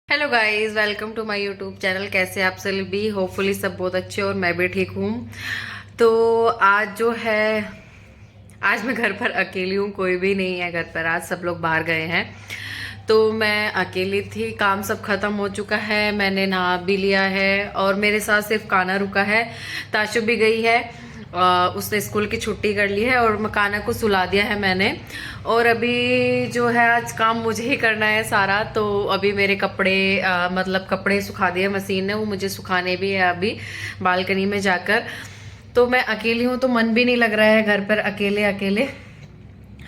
Hello guys, welcome to my YouTube channel. कैसे आप सभी भी? होपफुली सब बहुत अच्छे और मैं भी ठीक हूँ। तो आज जो है, आज मैं घर पर अकेली हूँ, कोई भी नहीं है घर पर। आज सब लोग बाहर गए हैं तो मैं अकेली थी। काम सब खत्म हो चुका है, मैंने नहा भी लिया है और मेरे साथ सिर्फ काना रुका है। ताशु भी गई है, उसने स्कूल की छुट्टी कर ली है और मकाना को सुला दिया है मैंने। और अभी जो है आज काम मुझे ही करना है सारा। तो अभी मेरे कपड़े मतलब कपड़े सुखा दिए मशीन ने, वो मुझे सुखाने भी है अभी बालकनी में जाकर। तो मैं अकेली हूँ तो मन भी नहीं लग रहा है घर पर अकेले अकेले।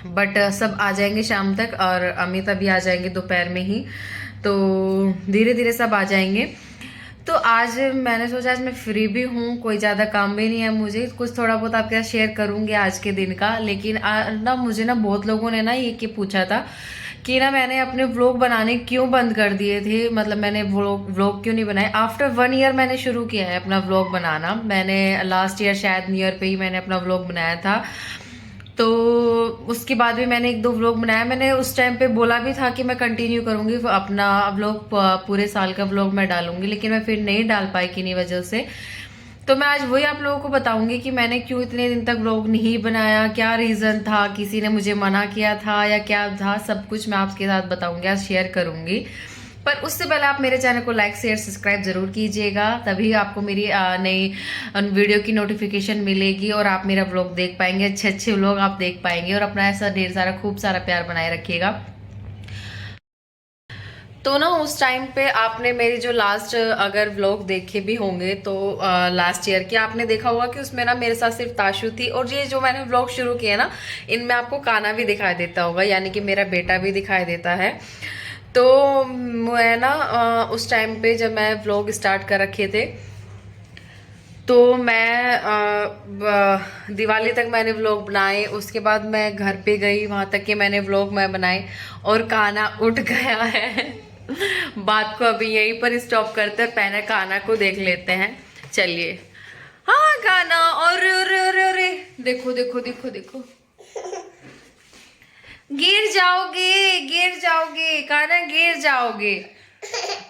बट सब आ जाएंगे शाम तक और अमिता भी आ जाएंगे दोपहर में ही। तो धीरे धीरे सब आ जाएंगे। तो आज मैंने सोचा आज मैं फ्री भी हूँ, कोई ज़्यादा काम भी नहीं है मुझे, कुछ थोड़ा बहुत आपके साथ शेयर करूँगी आज के दिन का। लेकिन ना मुझे ना बहुत लोगों ने ना ये कि पूछा था कि ना मैंने अपने व्लॉग बनाने क्यों बंद कर दिए थे, मतलब मैंने व्लॉग क्यों नहीं बनाए। आफ्टर 1 ईयर मैंने शुरू किया है अपना व्लॉग बनाना। मैंने लास्ट ईयर शायद न्यू ईयर पे ही मैंने अपना व्लॉग बनाया था। तो उसके बाद भी मैंने एक दो व्लॉग बनाया। मैंने उस टाइम पे बोला भी था कि मैं कंटिन्यू करूंगी अपना व्लॉग, पूरे साल का व्लॉग मैं डालूंगी, लेकिन मैं फिर नहीं डाल पाई किन्हीं वजह से। तो मैं आज वही आप लोगों को बताऊंगी कि मैंने क्यों इतने दिन तक व्लॉग नहीं बनाया, क्या रीजन था, किसी ने मुझे मना किया था या क्या था, सब कुछ मैं आपके साथ बताऊंगी, आज शेयर करूंगी। पर उससे पहले आप मेरे चैनल को लाइक शेयर सब्सक्राइब जरूर कीजिएगा, तभी आपको मेरी नई वीडियो की नोटिफिकेशन मिलेगी और आप मेरा व्लॉग देख पाएंगे, अच्छे अच्छे व्लॉग आप देख पाएंगे और अपना ऐसा ढेर सारा खूब सारा प्यार बनाए रखिएगा। तो ना उस टाइम पे आपने मेरी जो लास्ट अगर व्लॉग देखे भी होंगे तो लास्ट ईयर की आपने देखा होगा कि उसमें ना मेरे साथ सिर्फ ताशु थी। और ये जो मैंने व्लॉग शुरू किया ना, इनमें आपको काना भी दिखाई देता होगा, यानी कि मेरा बेटा भी दिखाई देता है। तो मैं ना उस टाइम पे जब मैं व्लॉग स्टार्ट कर रखे थे तो मैं दिवाली तक मैंने व्लॉग बनाए। उसके बाद मैं घर पे गई, वहां तक के मैंने व्लॉग मैं बनाए और काना उठ गया है। बात को अभी यहीं पर स्टॉप करते हैं, पहले काना को देख लेते हैं। चलिए। हाँ काना, और अरे देखो देखो देखो देखो, गिर जाओगे गिर जाओगे काना, गिर जाओगे।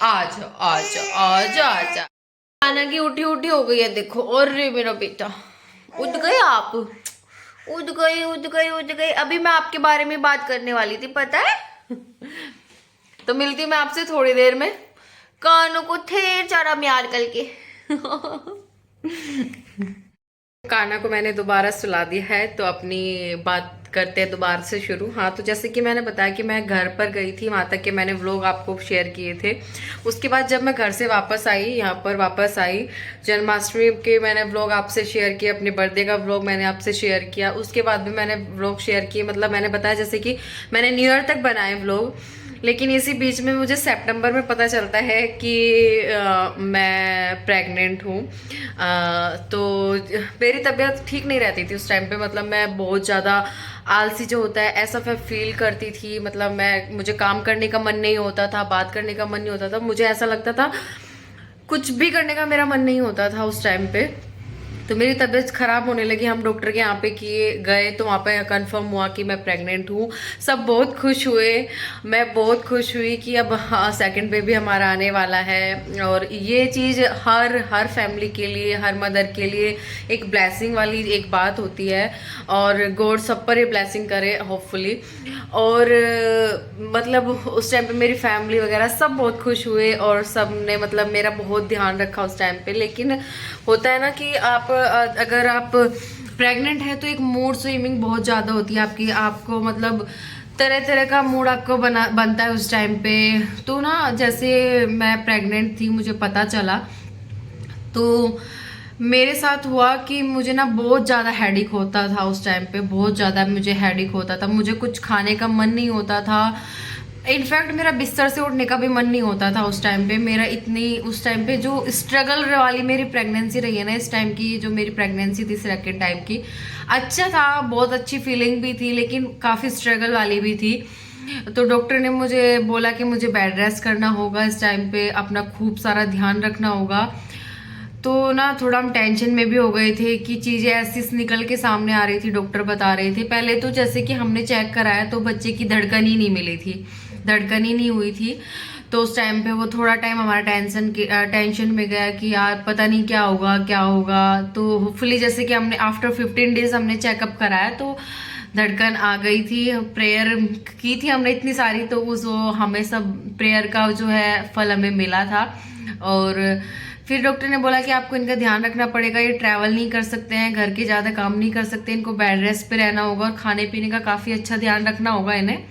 आजा आजा आजा आजा। काना की उठी उठी हो गई है देखो। और रे मेरा बेटा, उठ गए आप, उठ गई उठ गई उठ गई। अभी मैं आपके बारे में बात करने वाली थी, पता है। तो मिलती मैं आपसे थोड़ी देर में। कानों को थे चारा म्यार करके। काना को मैंने दोबारा सुला दिया है, तो अपनी बात करते हैं दोबारा से शुरू। हाँ, तो जैसे कि मैंने बताया कि मैं घर पर गई थी, वहां तक के मैंने व्लॉग आपको शेयर किए थे। उसके बाद जब मैं घर से वापस आई, यहाँ पर वापस आई, जन्माष्टमी के मैंने व्लॉग आपसे शेयर किया, अपने बर्थडे का व्लॉग मैंने आपसे शेयर किया। उसके बाद भी मैंने व्लॉग शेयर किए, मतलब मैंने बताया जैसे कि मैंने न्यू ईयर तक बनाए व्लॉग। लेकिन इसी बीच में मुझे सितंबर में पता चलता है कि मैं प्रेग्नेंट हूँ। तो मेरी तबीयत ठीक नहीं रहती थी उस टाइम पे, मतलब मैं बहुत ज़्यादा आलसी जो होता है ऐसा मैं फील करती थी। मतलब मुझे काम करने का मन नहीं होता था, बात करने का मन नहीं होता था, मुझे ऐसा लगता था कुछ भी करने का मेरा मन नहीं होता था उस टाइम पे। तो मेरी तबीयत खराब होने लगी, हम डॉक्टर के यहाँ पे किए गए तो वहाँ पे कंफर्म हुआ कि मैं प्रेग्नेंट हूँ। सब बहुत खुश हुए, मैं बहुत खुश हुई कि अब हाँ सेकंड बेबी हमारा आने वाला है। और ये चीज़ हर फैमिली के लिए, हर मदर के लिए एक ब्लेसिंग वाली एक बात होती है। और गॉड सब पर ये ब्लेसिंग करे होपफुली। और मतलब उस टाइम पे मेरी फैमिली वगैरह सब बहुत खुश हुए और सब ने मतलब मेरा बहुत ध्यान रखा उस टाइम पे। लेकिन होता है ना कि आप अगर आप प्रेग्नेंट है तो एक मूड स्विंगिंग बहुत ज़्यादा होती है आपकी, आपको मतलब तरह तरह का मूड आपको बनता है उस टाइम पे। तो ना जैसे मैं प्रेग्नेंट थी, मुझे पता चला तो मेरे साथ हुआ कि मुझे ना बहुत ज़्यादा हेडेक होता था उस टाइम पे, बहुत ज़्यादा मुझे हेडेक होता था, मुझे कुछ खाने का मन नहीं होता था। इनफैक्ट मेरा बिस्तर से उठने का भी मन नहीं होता था उस टाइम पे। मेरा इतनी उस टाइम पे जो स्ट्रगल वाली मेरी प्रेगनेंसी रही है ना, इस टाइम की जो मेरी प्रेगनेंसी थी सेकंड टाइम की, अच्छा था, बहुत अच्छी फीलिंग भी थी लेकिन काफ़ी स्ट्रगल वाली भी थी। तो डॉक्टर ने मुझे बोला कि मुझे बेड रेस्ट करना होगा इस टाइम पे, अपना खूब सारा ध्यान रखना होगा। तो ना थोड़ा हम टेंशन में भी हो गए थे कि चीज़ें ऐसी निकल के सामने आ रही थी, डॉक्टर बता रहे थे। पहले तो जैसे कि हमने चेक कराया तो बच्चे की धड़कन ही नहीं मिली थी, धड़कन ही नहीं हुई थी। तो उस टाइम पे वो थोड़ा टाइम हमारा टेंशन में गया कि यार पता नहीं क्या होगा क्या होगा। तो होपफुली जैसे कि हमने आफ्टर 15 डेज हमने चेकअप कराया तो धड़कन आ गई थी। प्रेयर की थी हमने इतनी सारी, तो उस वो हमें सब प्रेयर का जो है फल हमें मिला था। और फिर डॉक्टर ने बोला कि आपको इनका ध्यान रखना पड़ेगा, ये ट्रैवल नहीं कर सकते हैं, घर के ज़्यादा काम नहीं कर सकते, इनको बेड रेस्ट पे रहना होगा और खाने पीने का काफ़ी अच्छा ध्यान रखना होगा इन्हें।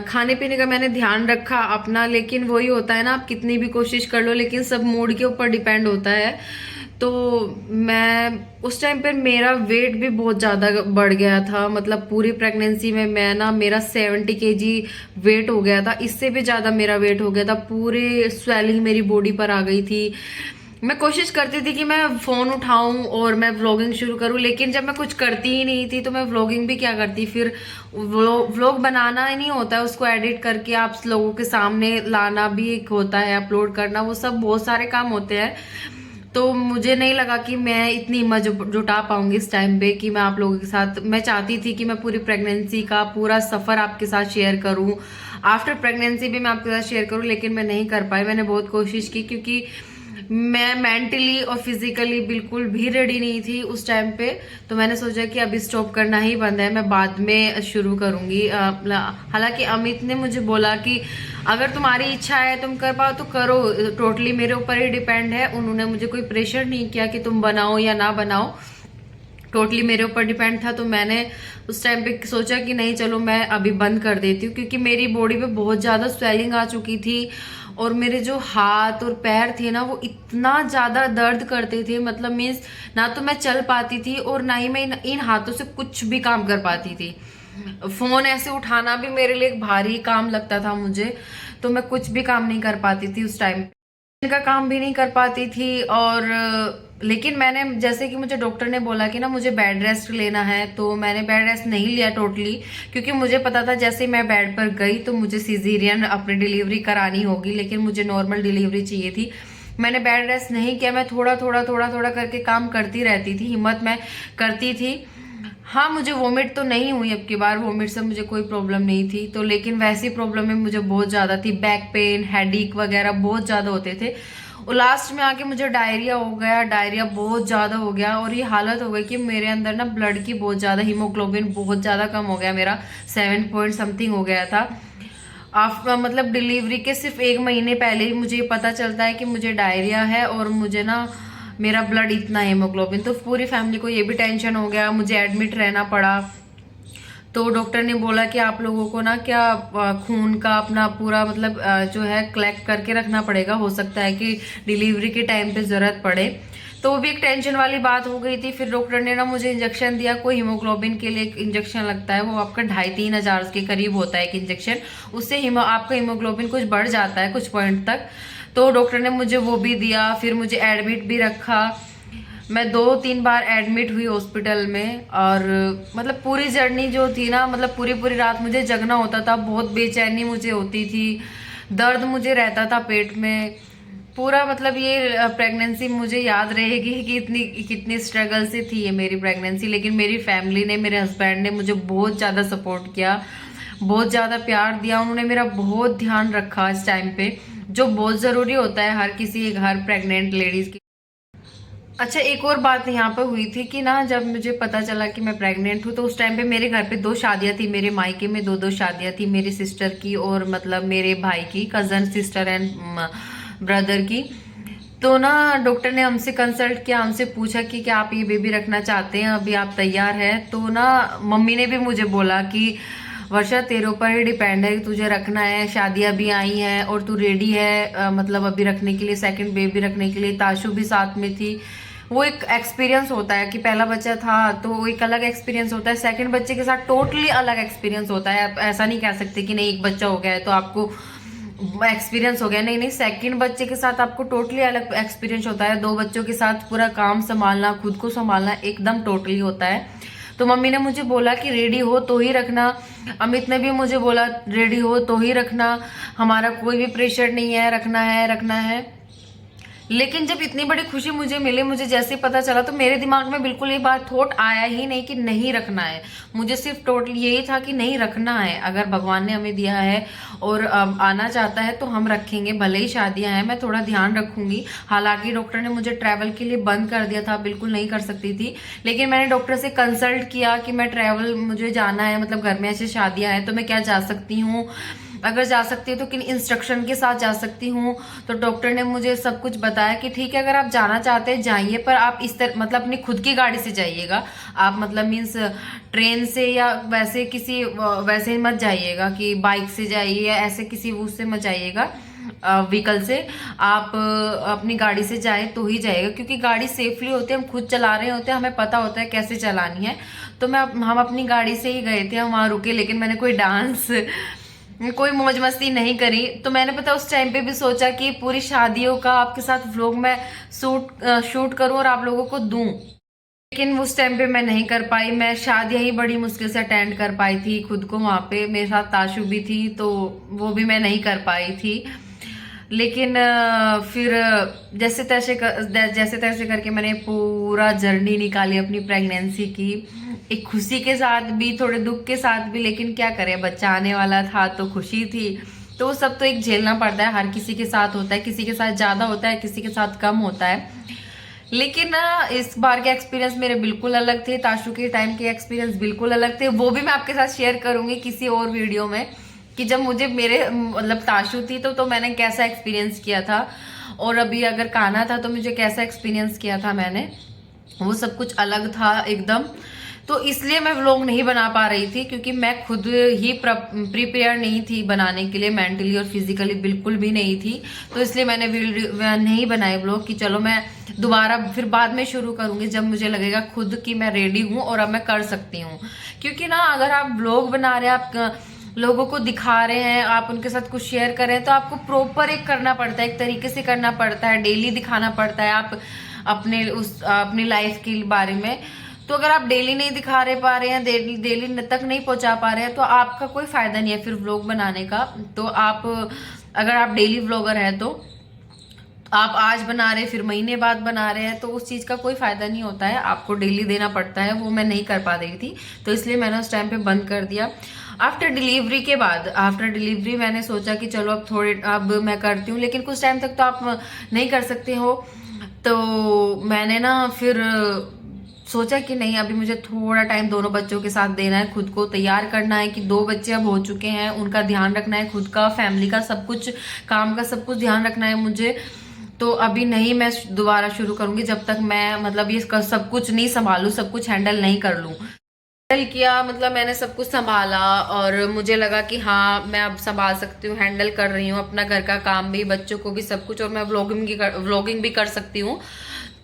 खाने पीने का मैंने ध्यान रखा अपना, लेकिन वही होता है ना, आप कितनी भी कोशिश कर लो लेकिन सब मूड के ऊपर डिपेंड होता है। तो मैं उस टाइम पर मेरा वेट भी बहुत ज़्यादा बढ़ गया था, मतलब पूरी प्रेगनेंसी में मैं ना मेरा 70 kg वेट हो गया था, इससे भी ज़्यादा मेरा वेट हो गया था, पूरे स्वेलिंग मेरी बॉडी पर आ गई थी। मैं कोशिश करती थी कि मैं फ़ोन उठाऊं और मैं व्लॉगिंग शुरू करूं, लेकिन जब मैं कुछ करती ही नहीं थी तो मैं व्लॉगिंग भी क्या करती। फिर व्लॉग बनाना ही नहीं होता है, उसको एडिट करके आप लोगों के सामने लाना भी एक होता है, अपलोड करना, वो सब बहुत सारे काम होते हैं। तो मुझे नहीं लगा कि मैं इतनी हिम्मत जुटा पाऊंगी इस टाइम पे कि मैं आप लोगों के साथ, मैं चाहती थी कि मैं पूरी प्रेगनेंसी का पूरा सफ़र आपके साथ शेयर करूं, आफ्टर प्रेगनेंसी भी मैं आपके साथ शेयर करूं, लेकिन मैं नहीं कर पाई। मैंने बहुत कोशिश की क्योंकि मैं मेंटली और फिजिकली बिल्कुल भी रेडी नहीं थी उस टाइम पे। तो मैंने सोचा कि अभी स्टॉप करना ही बंद है, मैं बाद में शुरू करूंगी। हालांकि अमित ने मुझे बोला कि अगर तुम्हारी इच्छा है तुम कर पाओ तो करो, टोटली मेरे ऊपर ही डिपेंड है। उन्होंने मुझे कोई प्रेशर नहीं किया कि तुम बनाओ या ना बनाओ, टोटली मेरे ऊपर डिपेंड था। तो मैंने उस टाइम पे सोचा कि नहीं चलो मैं अभी बंद कर देती हूँ, क्योंकि मेरी बॉडी पे बहुत ज़्यादा स्वेलिंग आ चुकी थी और मेरे जो हाथ और पैर थे ना वो इतना ज़्यादा दर्द करते थे, मतलब मीन्स ना तो मैं चल पाती थी और ना ही मैं इन हाथों से कुछ भी काम कर पाती थी। फ़ोन ऐसे उठाना भी मेरे लिए एक भारी काम लगता था मुझे, तो मैं कुछ भी काम नहीं कर पाती थी उस टाइम, इनका काम भी नहीं कर पाती थी। और लेकिन मैंने जैसे कि मुझे डॉक्टर ने बोला कि ना मुझे बेड रेस्ट लेना है, तो मैंने बेड रेस्ट नहीं लिया टोटली, क्योंकि मुझे पता था जैसे मैं बेड पर गई तो मुझे सीजेरियन अपनी डिलीवरी करानी होगी, लेकिन मुझे नॉर्मल डिलीवरी चाहिए थी। मैंने बेड रेस्ट नहीं किया, मैं थोड़ा थोड़ा करके काम करती रहती थी, हिम्मत मैं करती थी। हाँ, मुझे वोमिट तो नहीं हुई अब की बार, वोमिट से मुझे कोई प्रॉब्लम नहीं थी, तो लेकिन वैसी प्रॉब्लम में मुझे बहुत ज़्यादा थी, बैक पेन, हेडेक वगैरह बहुत ज़्यादा होते थे। और लास्ट में आके मुझे डायरिया हो गया, डायरिया बहुत ज़्यादा हो गया और ये हालत हो गई कि मेरे अंदर ना ब्लड की बहुत ज़्यादा, हीमोग्लोबिन बहुत ज़्यादा कम हो गया, मेरा 7 पॉइंट समथिंग हो गया था। मतलब डिलीवरी के सिर्फ 1 महीने पहले ही मुझे पता चलता है कि मुझे डायरिया है और मुझे ना मेरा ब्लड इतना हीमोग्लोबिन, तो पूरी फैमिली को ये भी टेंशन हो गया, मुझे एडमिट रहना पड़ा। तो डॉक्टर ने बोला कि आप लोगों को ना क्या खून का अपना पूरा मतलब जो है कलेक्ट करके रखना पड़ेगा, हो सकता है कि डिलीवरी के टाइम पे ज़रूरत पड़े। तो वो भी एक टेंशन वाली बात हो गई थी। फिर डॉक्टर ने ना मुझे इंजेक्शन दिया, कोई हीमोग्लोबिन के लिए एक इंजेक्शन लगता है, वो आपका 2,500-3 हज़ार के करीब होता है एक इंजेक्शन, उससे आपका हीमोग्लोबिन कुछ बढ़ जाता है कुछ पॉइंट तक। तो डॉक्टर ने मुझे वो भी दिया, फिर मुझे एडमिट भी रखा। मैं 2-3 बार एडमिट हुई हॉस्पिटल में, और मतलब पूरी जर्नी जो थी ना, मतलब पूरी रात मुझे जगना होता था, बहुत बेचैनी मुझे होती थी, दर्द मुझे रहता था पेट में पूरा। मतलब ये प्रेगनेंसी मुझे याद रहेगी कि कितनी स्ट्रगल से थी ये मेरी प्रेगनेंसी। लेकिन मेरी फैमिली ने, मेरे हस्बैंड ने मुझे बहुत ज़्यादा सपोर्ट किया, बहुत ज़्यादा प्यार दिया, उन्होंने मेरा बहुत ध्यान रखा इस टाइम पे, जो बहुत ज़रूरी होता है हर प्रेग्नेंट लेडीज़ की। अच्छा, एक और बात यहाँ पे हुई थी कि ना जब मुझे पता चला कि मैं प्रेग्नेंट हूँ, तो उस टाइम पे मेरे घर पे 2 शादियाँ थी, मेरे मायके में 2 शादियाँ थी, मेरी सिस्टर की और मतलब मेरे भाई की, कज़न सिस्टर एंड ब्रदर की। तो ना डॉक्टर ने हमसे कंसल्ट किया, हमसे पूछा कि क्या आप ये बेबी रखना चाहते हैं, अभी आप तैयार हैं? तो ना मम्मी ने भी मुझे बोला कि वर्षा तेरे ऊपर ही डिपेंड है, तुझे रखना है, शादियां भी आई हैं और तू रेडी है मतलब अभी रखने के लिए, सेकंड बेबी रखने के लिए। ताशु भी साथ में थी। वो एक एक्सपीरियंस होता है कि पहला बच्चा था तो एक अलग एक्सपीरियंस होता है, सेकंड बच्चे के साथ टोटली अलग एक्सपीरियंस होता है। आप ऐसा नहीं कह सकते कि नहीं एक बच्चा हो गया है तो आपको एक्सपीरियंस हो गया, नहीं नहीं, सेकंड बच्चे के साथ आपको टोटली अलग एक्सपीरियंस होता है। 2 बच्चों के साथ पूरा काम संभालना, खुद को संभालना एकदम टोटली होता है। तो मम्मी ने मुझे बोला कि रेडी हो तो ही रखना, अमित ने भी मुझे बोला रेडी हो तो ही रखना, हमारा कोई भी प्रेशर नहीं है, रखना है रखना है। लेकिन जब इतनी बड़ी खुशी मुझे मिली, मुझे जैसे ही पता चला, तो मेरे दिमाग में बिल्कुल ये बात थॉट आया ही नहीं कि नहीं रखना है। मुझे सिर्फ टोटल यही था कि नहीं रखना है, अगर भगवान ने हमें दिया है और आना चाहता है तो हम रखेंगे, भले ही शादियां हैं, मैं थोड़ा ध्यान रखूंगी। हालांकि डॉक्टर ने मुझे ट्रैवल के लिए बंद कर दिया था, बिल्कुल नहीं कर सकती थी, लेकिन मैंने डॉक्टर से कंसल्ट किया कि मैं ट्रैवल मुझे जाना है, मतलब घर में ऐसी शादियां हैं तो मैं क्या जा सकती हूँ, अगर जा सकती हूँ तो किन इंस्ट्रक्शन के साथ जा सकती हूँ। तो डॉक्टर ने मुझे सब कुछ बताया कि ठीक है, अगर आप जाना चाहते हैं जाइए, पर आप इस तरह मतलब अपनी खुद की गाड़ी से जाइएगा। आप मतलब मीन्स ट्रेन से या वैसे किसी वैसे मत जाइएगा कि बाइक से जाइए या ऐसे किसी उससे मत जाइएगा, व्हीकल से। आप अपनी गाड़ी से जाए तो ही जाएगा, क्योंकि गाड़ी सेफली होती है, हम खुद चला रहे होते हैं, हमें पता होता है कैसे चलानी है। तो हम अपनी गाड़ी से ही गए थे, हम वहाँ रुके, लेकिन मैंने कोई डांस कोई मौज मस्ती नहीं करी। तो मैंने पता उस टाइम पे भी सोचा कि पूरी शादियों का आपके साथ व्लॉग मैं शूट करूं और आप लोगों को दूं, लेकिन उस टाइम पे मैं नहीं कर पाई। मैं शादियां ही बड़ी मुश्किल से अटेंड कर पाई थी खुद को, वहां पे मेरे साथ ताशु भी थी तो वो भी मैं नहीं कर पाई थी। लेकिन फिर जैसे तैसे करके मैंने पूरा जर्नी निकाली अपनी प्रेगनेंसी की, एक खुशी के साथ भी, थोड़े दुख के साथ भी, लेकिन क्या करें, बच्चा आने वाला था तो खुशी थी। तो वो सब तो एक झेलना पड़ता है, हर किसी के साथ होता है, किसी के साथ ज्यादा होता है, किसी के साथ कम होता है। लेकिन इस बार के एक्सपीरियंस मेरे बिल्कुल अलग थे, ताशु के टाइम के एक्सपीरियंस बिल्कुल अलग थे। वो भी मैं आपके साथ शेयर करूंगी किसी और वीडियो में, कि जब मुझे मेरे मतलब ताशु थी तो मैंने कैसा एक्सपीरियंस किया था, और अभी अगर काना था तो मुझे कैसा एक्सपीरियंस किया था मैंने, वो सब कुछ अलग था एकदम। तो इसलिए मैं व्लॉग नहीं बना पा रही थी, क्योंकि मैं खुद ही प्रिपेयर नहीं थी बनाने के लिए, मेंटली और फिजिकली बिल्कुल भी नहीं थी। तो इसलिए मैंने वीडियो नहीं बनाए व्लॉग, कि चलो मैं दोबारा फिर बाद में शुरू करूंगी जब मुझे लगेगा खुद कि मैं रेडी हूँ और अब मैं कर सकती हूँ। क्योंकि ना अगर आप व्लॉग बना रहे हैं, आप लोगों को दिखा रहे हैं, आप उनके साथ कुछ शेयर कर रहे हैं, तो आपको प्रॉपर एक करना पड़ता है, एक तरीके से करना पड़ता है, डेली दिखाना पड़ता है आप अपनी लाइफ के बारे में। तो अगर आप डेली नहीं दिखा रहे हैं, डेली तक नहीं पहुंचा पा रहे हैं, तो आपका कोई फायदा नहीं है फिर व्लॉग बनाने का। तो आप अगर आप डेली व्लॉगर हैं तो आप आज बना रहे फिर महीने बाद बना रहे हैं, तो उस चीज का कोई फायदा नहीं होता है, आपको डेली देना पड़ता है। वो मैं नहीं कर पा रही थी, तो इसलिए मैंने उस टाइम पे बंद कर दिया। आफ्टर डिलीवरी मैंने सोचा कि चलो अब मैं करती हूँ, लेकिन कुछ टाइम तक तो आप नहीं कर सकते हो। तो मैंने ना फिर सोचा कि नहीं, अभी मुझे थोड़ा टाइम दोनों बच्चों के साथ देना है, खुद को तैयार करना है, कि 2 बच्चे अब हो चुके हैं, उनका ध्यान रखना है, खुद का, फैमिली का, सब कुछ, काम का सब कुछ ध्यान रखना है मुझे। तो अभी नहीं मैं दोबारा शुरू करूंगी जब तक मैं मतलब ये सब कुछ नहीं संभालू, सब कुछ हैंडल नहीं कर लूं। हैंडल किया मतलब मैंने सब कुछ संभाला, और मुझे लगा कि हाँ मैं अब संभाल सकती हूँ, हैंडल कर रही हूँ अपना घर का काम भी, बच्चों को भी, सब कुछ, और मैं व्लॉगिंग भी कर सकती हूँ।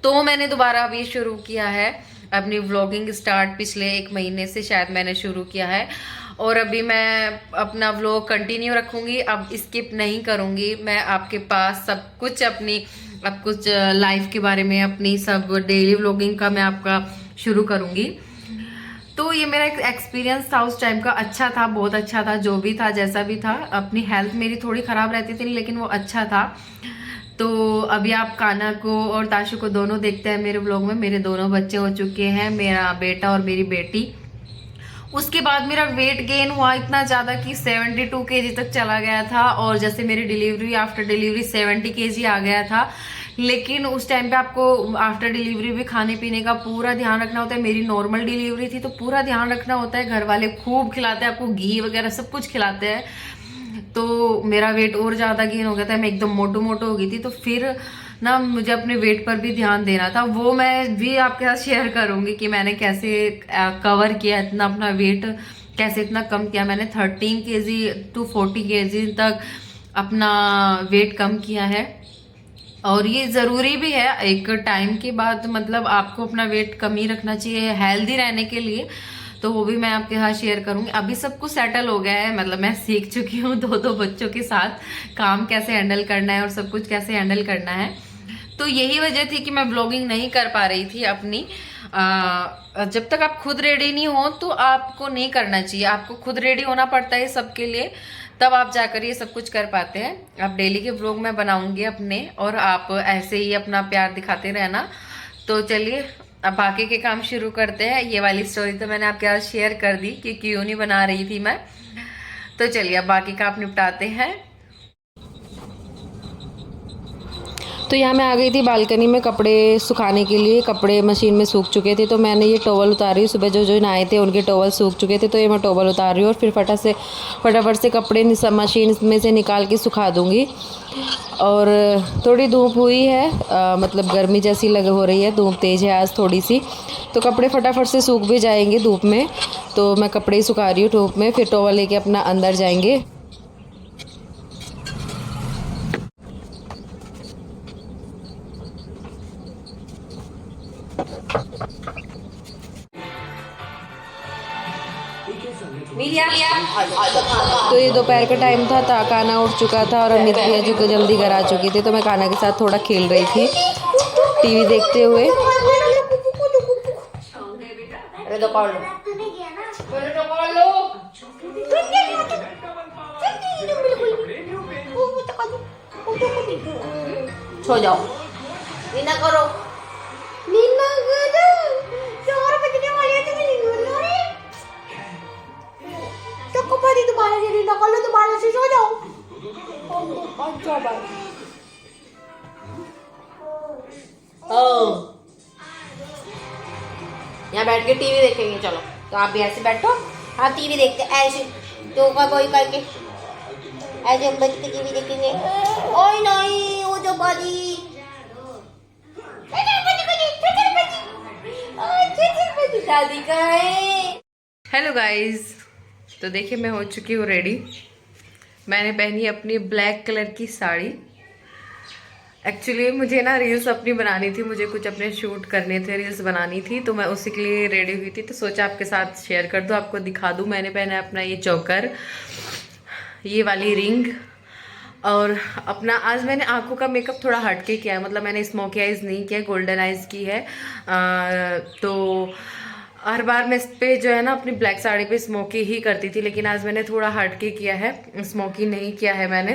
तो मैंने दोबारा अभी शुरू किया है अपनी व्लॉगिंग स्टार्ट, पिछले 1 महीने से शायद मैंने शुरू किया है, और अभी मैं अपना व्लॉग कंटिन्यू रखूंगी, अब स्किप नहीं करूंगी। मैं आपके पास सब कुछ अब कुछ लाइफ के बारे में, अपनी सब डेली व्लॉगिंग का मैं आपका शुरू करूंगी। तो ये मेरा एक एक्सपीरियंस था उस टाइम का, अच्छा था, बहुत अच्छा था, जो भी था जैसा भी था। अपनी हेल्थ मेरी थोड़ी खराब रहती थी, लेकिन वो अच्छा था। तो अभी आप काना को और ताशु को दोनों देखते हैं मेरे व्लॉग में। मेरे दोनों बच्चे हो चुके हैं, मेरा बेटा और मेरी बेटी। उसके बाद मेरा वेट गेन हुआ इतना ज्यादा कि 72 केजी तक चला गया था, और जैसे मेरी डिलीवरी, आफ्टर डिलीवरी 70 केजी आ गया था। लेकिन उस टाइम पे आपको आफ्टर डिलीवरी भी खाने पीने का पूरा ध्यान रखना होता है। मेरी नॉर्मल डिलीवरी थी तो पूरा ध्यान रखना होता है, घर वाले खूब खिलाते हैं आपको, घी वगैरह सब कुछ खिलाते हैं। तो मेरा वेट और ज्यादा गेन हो गया था, मैं एकदम मोटो मोटो हो गई थी। तो फिर ना मुझे अपने वेट पर भी ध्यान देना था, वो मैं भी आपके साथ शेयर करूंगी कि मैंने कैसे कवर किया इतना अपना वेट, कैसे इतना कम किया मैंने। 13 केजी टू 40 केजी तक अपना वेट कम किया है, और ये जरूरी भी है एक टाइम के बाद, मतलब आपको अपना वेट कम ही रखना चाहिए हेल्दी रहने के लिए। तो वो भी मैं आपके साथ शेयर करूंगी। अभी सब कुछ सेटल हो गया है, मतलब मैं सीख चुकी हूँ 2 बच्चों के साथ काम कैसे हैंडल करना है और सब कुछ कैसे हैंडल करना है। तो यही वजह थी कि मैं ब्लॉगिंग नहीं कर पा रही थी अपनी। जब तक आप खुद रेडी नहीं हो तो आपको नहीं करना चाहिए, आपको खुद रेडी होना पड़ता है सबके लिए। तब आप जाकर ये सब कुछ कर पाते हैं। अब डेली के व्लॉग मैं बनाऊंगी अपने, और आप ऐसे ही अपना प्यार दिखाते रहना। तो चलिए अब बाकी के काम शुरू करते हैं। ये वाली स्टोरी तो मैंने आपके साथ शेयर कर दी कि क्यों नहीं बना रही थी मैं। तो चलिए अब बाकी काम निपटाते हैं। तो यहाँ मैं आ गई थी बालकनी में कपड़े सुखाने के लिए। कपड़े मशीन में सूख चुके थे तो मैंने ये टॉवल उतारी। सुबह जो जो नहाए थे उनके टॉवल सूख चुके थे, तो ये मैं टॉवल उतार रही हूँ और फिर फटाफट से कपड़े मशीन में से निकाल के सुखा दूँगी। और थोड़ी धूप हुई है, मतलब गर्मी जैसी हो रही है, धूप तेज़ है आज थोड़ी सी, तो कपड़े फटाफट से सूख भी जाएंगे धूप में। तो मैं कपड़े ही सुखा रही हूँ धूप में, फिर टॉवल लेके अपना अंदर जाएंगे। तो ये दोपहर का टाइम था, काना उठ चुका था और अमित भैया जी को जल्दी घर आ चुकी थी। तो मैं काना के साथ थोड़ा खेल रही थी टीवी देखते हुए। सो जाओ, नीना करो, नीना करो, 4 बजने वाले हैं, तुम्हें नींद आ रही है? चक्को पारी दोबारा से नीना कर लो, दोबारा से सो जाओ। अच्छा बाय। यहाँ बैठ के टीवी देखेंगे, चलो। तो आप भी ऐसे बैठो, आप टीवी देखते ऐसे, तो कोई करके ऐसे हम बैठ के टीवी देखेंगे। ओए नहीं, वो जो बाजी दादी का है। हेलो गाइस, तो देखिए मैं हो चुकी हूँ रेडी। मैंने पहनी अपनी ब्लैक कलर की साड़ी। एक्चुअली मुझे ना रील्स अपनी बनानी थी, मुझे कुछ अपने शूट करने थे, रील्स बनानी थी, तो मैं उसी के लिए रेडी हुई थी। तो सोचा आपके साथ शेयर कर दूँ, आपको दिखा दूँ। मैंने पहना अपना ये चोकर, ये वाली रिंग, और अपना आज मैंने आंखों का मेकअप थोड़ा हटके किया है। मतलब मैंने स्मोकी आइज नहीं किया, गोल्डन आइज की है। तो हर बार मैं इस पे जो है ना अपनी ब्लैक साड़ी पे स्मोकी ही करती थी, लेकिन आज मैंने थोड़ा हटके किया है, स्मोकी नहीं किया है मैंने।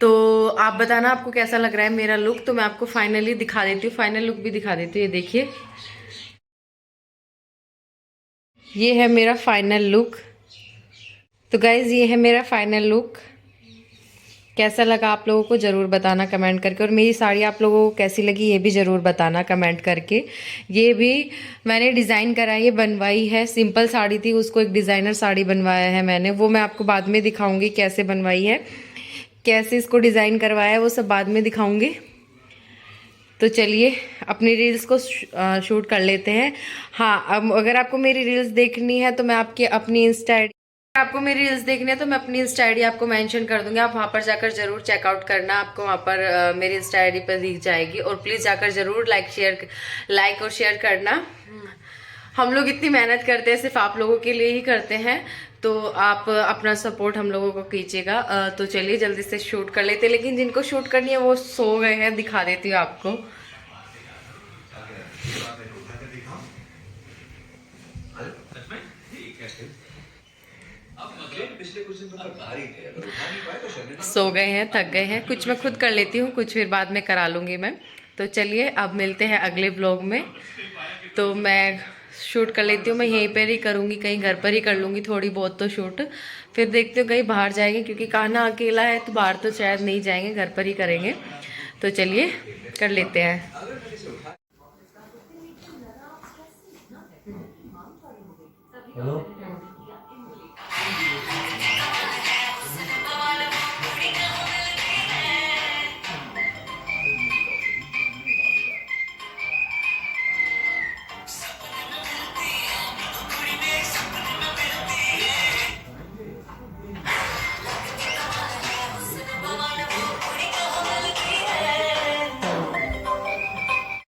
तो आप बताना आपको कैसा लग रहा है मेरा लुक। तो मैं आपको फाइनली दिखा देती हूँ, फाइनल लुक भी दिखा देती हूँ। ये देखिए, ये है मेरा फाइनल लुक। तो गाइज ये है मेरा फाइनल लुक। कैसा लगा आप लोगों को ज़रूर बताना कमेंट करके, और मेरी साड़ी आप लोगों को कैसी लगी ये भी ज़रूर बताना कमेंट करके। ये भी मैंने डिज़ाइन कराई है, बनवाई है। सिंपल साड़ी थी, उसको एक डिज़ाइनर साड़ी बनवाया है मैंने। वो मैं आपको बाद में दिखाऊंगी कैसे बनवाई है, कैसे इसको डिज़ाइन करवाया है, वो सब बाद में दिखाऊंगी। तो चलिए अपनी रील्स को शूट कर लेते हैं। हाँ, अब अगर आपको मेरी रील्स देखनी है तो मैं अपनी इंस्टा आईडी आपको मेंशन कर दूंगी। आप वहाँ पर जाकर जरूर चेकआउट करना, आपको वहाँ पर मेरी इंस्टा आईडी पर दिख जाएगी। और प्लीज़ जाकर जरूर लाइक और शेयर करना। हम लोग इतनी मेहनत करते हैं, सिर्फ आप लोगों के लिए ही करते हैं, तो आप अपना सपोर्ट हम लोगों को कीजिएगा। तो चलिए जल्दी से शूट कर लेते हैं, लेकिन जिनको शूट करनी है वो सो गए हैं। दिखा देती हूँ आपको। सो गए हैं, थक गए हैं। कुछ मैं खुद कर लेती हूँ, कुछ फिर बाद में करा लूँगी मैं। तो चलिए अब मिलते हैं अगले ब्लॉग में। तो मैं शूट कर लेती हूँ, मैं यहीं पर ही करूँगी, कहीं घर पर ही कर लूँगी थोड़ी बहुत तो शूट। फिर देखते हो कहीं बाहर जाएंगे, क्योंकि कान्हा अकेला है तो बाहर तो शायद नहीं जाएंगे, घर पर ही करेंगे। तो चलिए कर लेते हैं। हेलो।